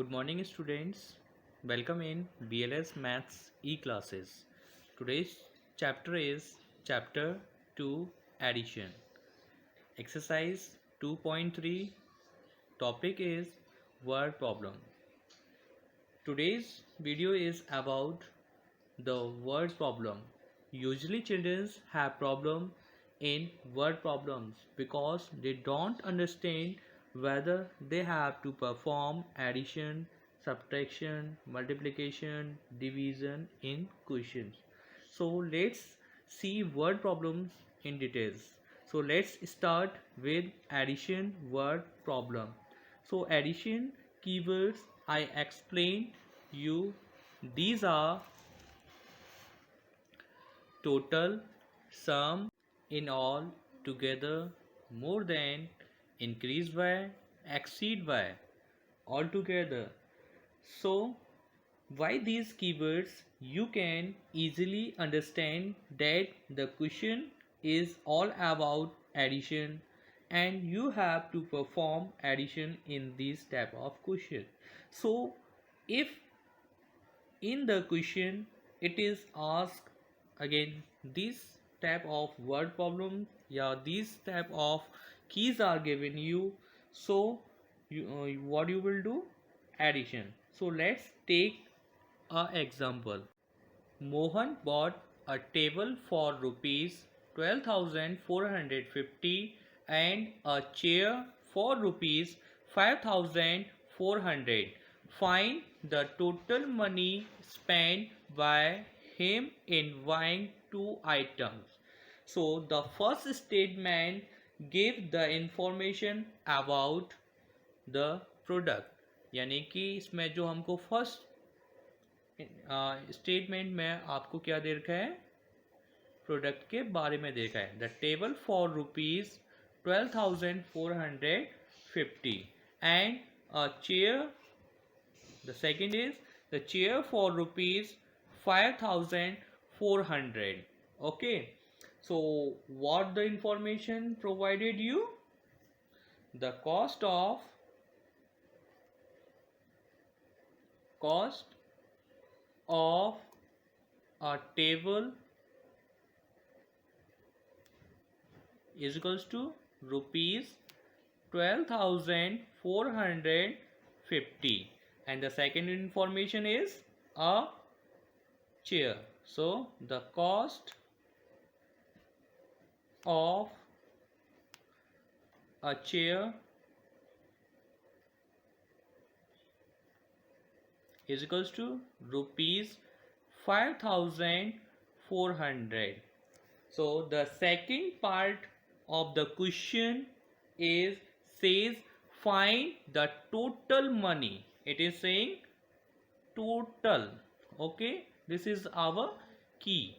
Good morning, students. Welcome in BLS Maths e-classes. Today's chapter is Chapter 2 Addition. Exercise 2.3. Topic is word problem. Today's video is about the word problem. Usually children have problem in word problems because they don't understand whether they have to perform addition, subtraction, multiplication, division in questions. So let's see word problems in details. So let's start with addition word problem. So addition keywords I explained you. These are total, sum, in all, together, more than, increase by, exceed by, altogether. So by these keywords you can easily understand that the question is all about addition and you have to perform addition in this type of question. So if in the question it is asked again this type of word problem, yeah, these type of keys are given you, so what you will do? Addition. So let's take a example. Mohan bought a table for rupees 12,450 and a chair for rupees 5,400. Find the total money spent by him in buying two items. So the first statement gives the information about the product, यानी कि इसमें जो हमको first statement में आपको क्या दे रखा है? प्रोडक्ट के बारे में देखा है. The table for rupees 12,450 and a chair. The second is the chair for rupees 5,400. Okay, so what the information provided you? The cost of a table is equals to rupees 12,450 and the second information is a chair. So the cost of a chair is equals to rupees 5,400. So the second part of the question is says find the total money. It is saying total. Okay, this is our key.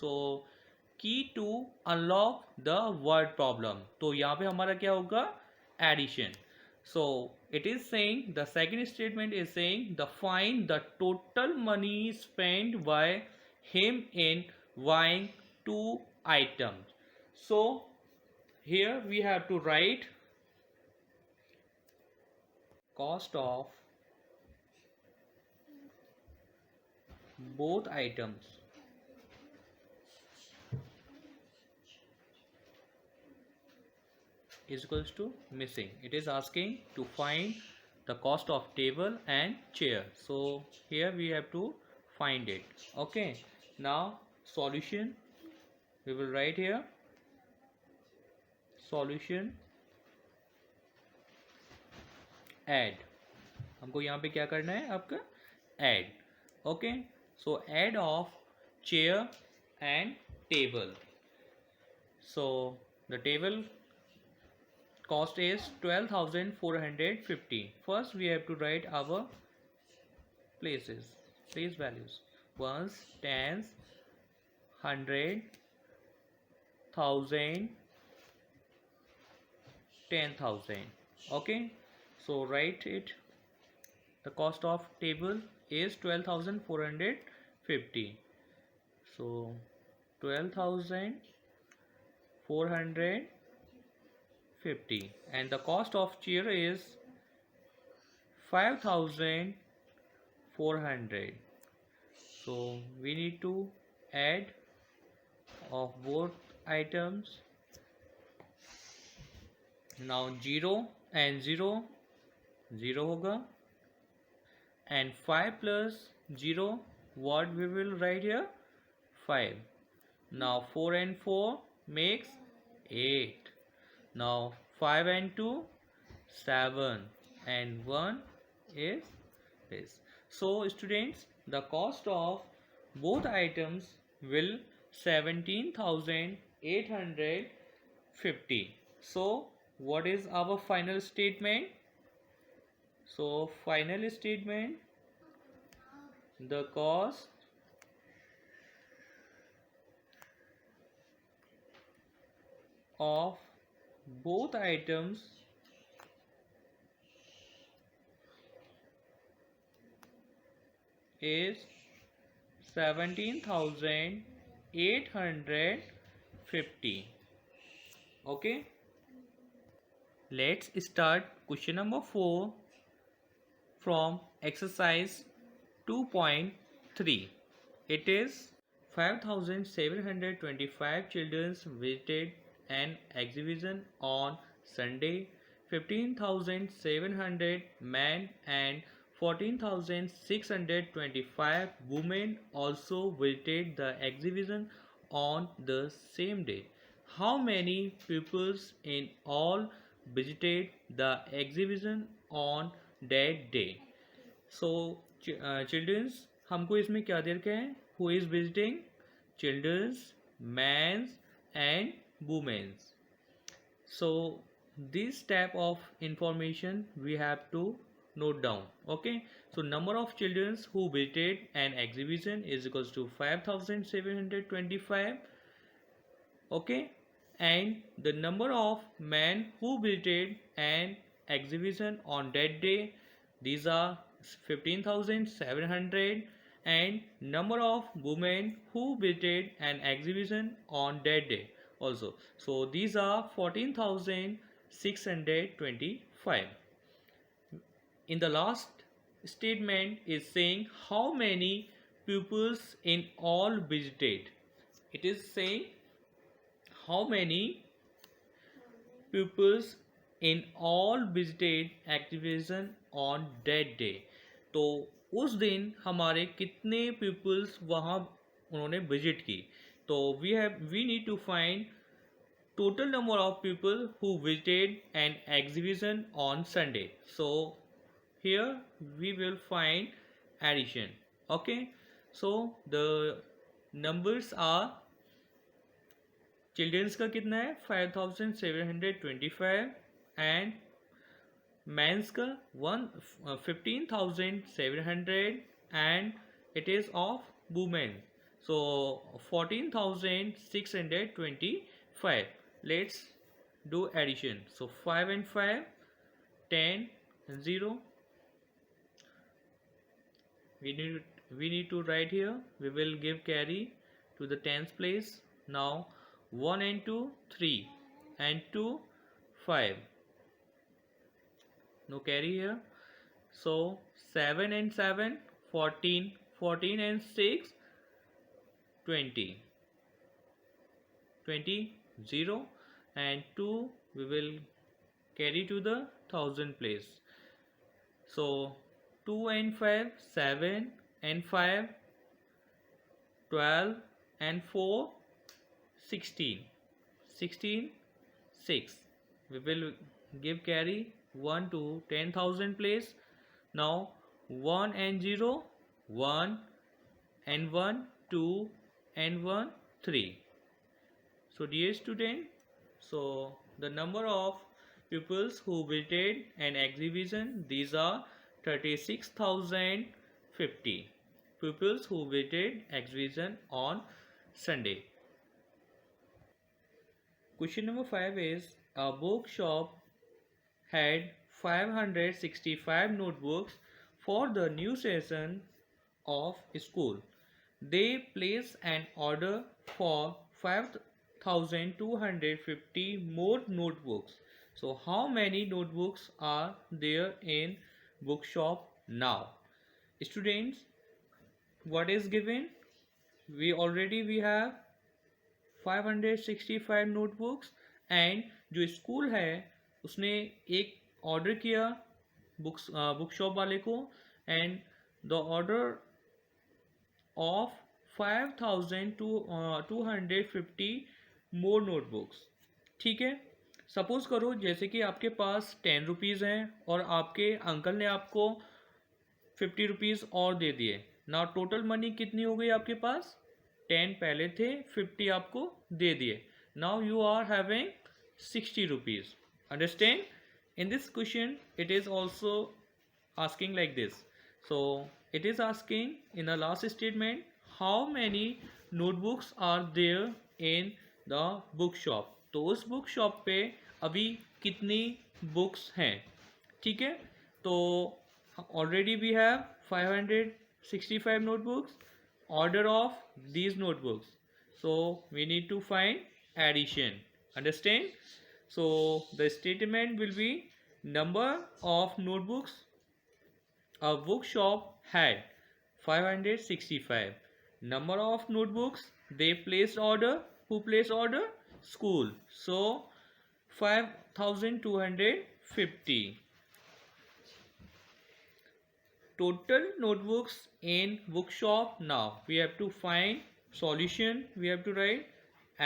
So key to unlock the word problem. तो यहाँ पे हमारा क्या होगा? Addition. So it is saying the second statement is saying the find the total money spent by him in buying two items. So here we have to write cost of both items is equals to missing. It is asking to find the cost of table and chair. So here we have to find it. Okay, now solution. We will write here solution add. हमको यहाँ पे क्या करना है? आपका add. Okay, so add of chair and table. So the table cost is 12,450. First we have to write our place values: ones, tens, 100, 1,000, 10,000. Okay, so write it. The cost of table is 12,450. So 12,450 and the cost of chair is 5400. So we need to add of both items. Now 0 and 0 0 होगा, and 5 plus 0, what we will write here? 5. Now 4 and 4 makes 8. Now 5 and 2 7, and 1 is this. So students, the cost of both items will 17,850. So what is our final statement? So final statement, the cost of both items is 17,850. Okay, let's start question number 4 from exercise 2.3. It is 5,725 children visited an exhibition on Sunday. 15,700 men and 14,625 women also visited the exhibition on the same day. How many pupils in all visited the exhibition on that day? So children's, हमको इसमें क्या दे रखा है? Who is visiting? Children's, men's and women's. So this type of information we have to note down. Okay, so number of children who visited an exhibition is equals to 5,725. Okay, and the number of men who visited an exhibition on that day, these are 15,700, and number of women who visited an exhibition on that day also, so these are 14,625. In the last statement is saying how many pupils in all visited. It is saying how many pupils in all visited exhibition on that day. तो उस दिन हमारे कितने pupils वहाँ उन्होंने visit की. तो we need to find total number of people who visited an exhibition on Sunday. So here we will find addition. Okay, so the numbers are, children's का कितना है 5,725 एंड मेंस का 15,700 and it is of women so 14,625. Let's do addition. So 5 and 5, 10 and 0. We need to write here. We will give carry to the tens place. Now 1 and 2 3 and 2 5. No carry here. So 7 and 7 14, 14 and 6 20, 20 0, and 2 we will carry to the thousand place. So 2 and 5 7 and 5 12 and 4 16, 16 6. We will give carry 1 to 10,000 place. Now 1 and 0 1 and 1 2 and 1 3. So dear student, so the number of pupils who visited an exhibition, these are 36,050 pupils who visited exhibition on Sunday. Question number 5 is, a bookshop had 565 notebooks for the new session of school. They placed an order for 5,250 more notebooks. So how many notebooks are there in bookshop now. Students, what is given? We have 565 notebooks and जो school है उसने एक order किया book shop वाले को and the order of 5250 more notebooks. ठीक है, suppose करो जैसे कि आपके पास 10 रुपीज़ हैं और आपके अंकल ने आपको 50 रुपीज़ और दे दिए. ना टोटल मनी कितनी हो गई आपके पास? 10 पहले थे, 50 आपको दे दिए. Now you are having 60 rupees. Understand? In this question it is also asking like this. So it is asking in the last statement how many notebooks are there in the bookshop. तो उस book shop पे अभी कितनी books हैं. ठीक है, तो already we have 565 notebooks, order of these notebooks, so we need to find addition. Understand? So the statement will be number of notebooks a bookshop had 565. Number of notebooks they placed order. Who placed order? School. So 5250. Total notebooks in bookshop now. We have to find solution. We have to write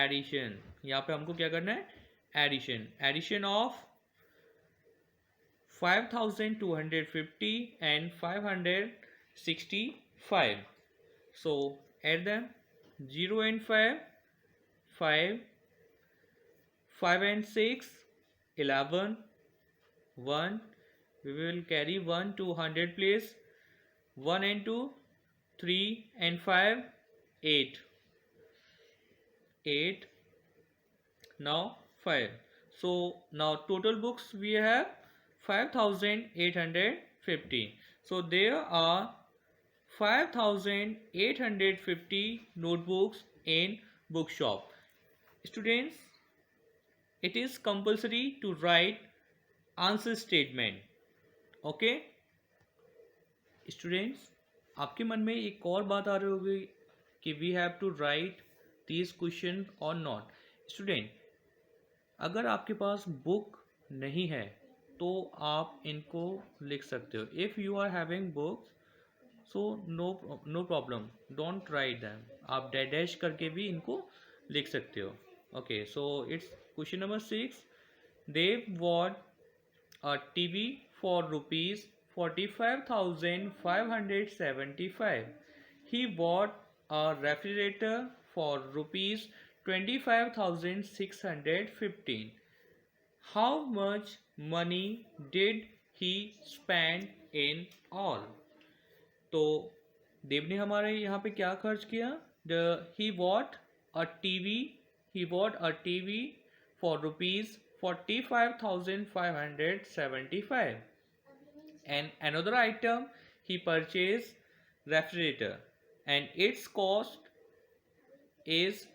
addition. यहाँ पे हमको क्या करना है? Addition. Addition of 5250 and 565. So add them. 0 and 5, 5. 5 and 6, 11. 1. We will carry 1 to 100 place. 1 and 2, 3 and 5, 8. 8. Now 5. So now total books we have 5850. So there are 5850 notebooks in bookshop. Students, it is compulsory to write answer statement. Okay? Students, आपके मन में एक और बात आ रही होगी कि we have to write these question or not. Student, अगर आपके पास बुक नहीं है तो आप इनको लिख सकते हो. If you are having books so no problem, don't write them. आप डैश करके भी इनको लिख सकते हो. Okay, so it's question number 6. They bought a TV for ₹45,575. He bought a refrigerator for ₹25,615. How much money did he spend in all? तो देव ने हमारे यहाँ पे क्या खर्च किया? He bought a TV. He bought a TV for ₹45,575. And another item he purchased refrigerator and its cost is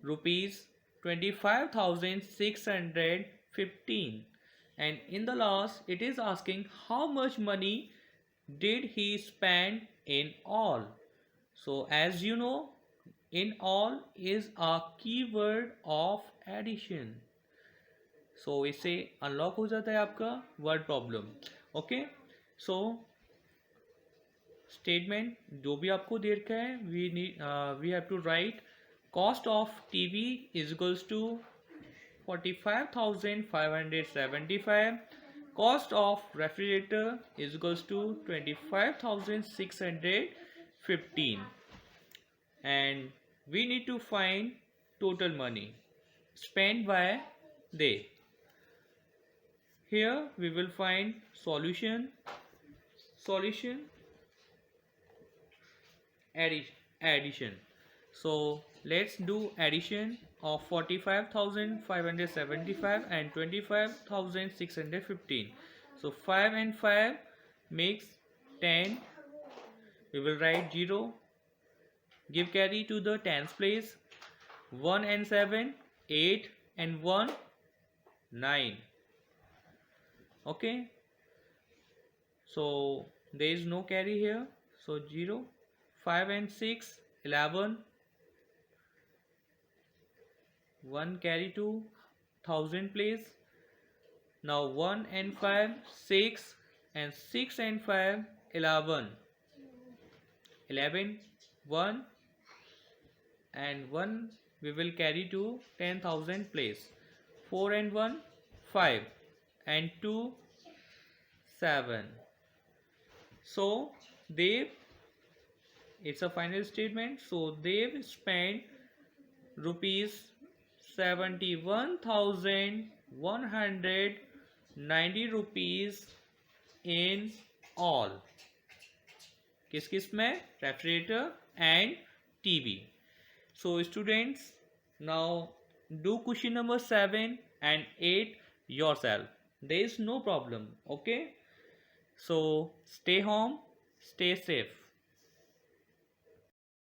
₹25,615. And in the last it is asking how much money did he spend in all. So as you know, in all is a keyword of addition. So इससे unlock हो जाता है आपका word problem. Okay, so statement जो भी आपको दे रखा है we have to write cost of TV is equals to 45,575. Cost of refrigerator is equals to 25,615. And we need to find total money spent by they. Here we will find solution addition. So let's do addition of 45,575 and 25,615. So 5 and 5 makes 10. We will write 0. Give carry to the tens place. 1 and 7, 8 and 1, 9. Okay. So there is no carry here, so 0. 5 and 6, 11. 1 carry to 1000 place. Now 1 and 5, 6, and 6 and 5, 11. 11, 1, and 1 we will carry to 10,000 place. 4 and 1, 5, and 2, 7. So they, it's a final statement, so they've spent rupees 71,190 rupees in all. किस किस में? Refrigerator and TV. So students, now do question number 7 and 8 yourself. There is no problem. Okay, so stay home, stay safe.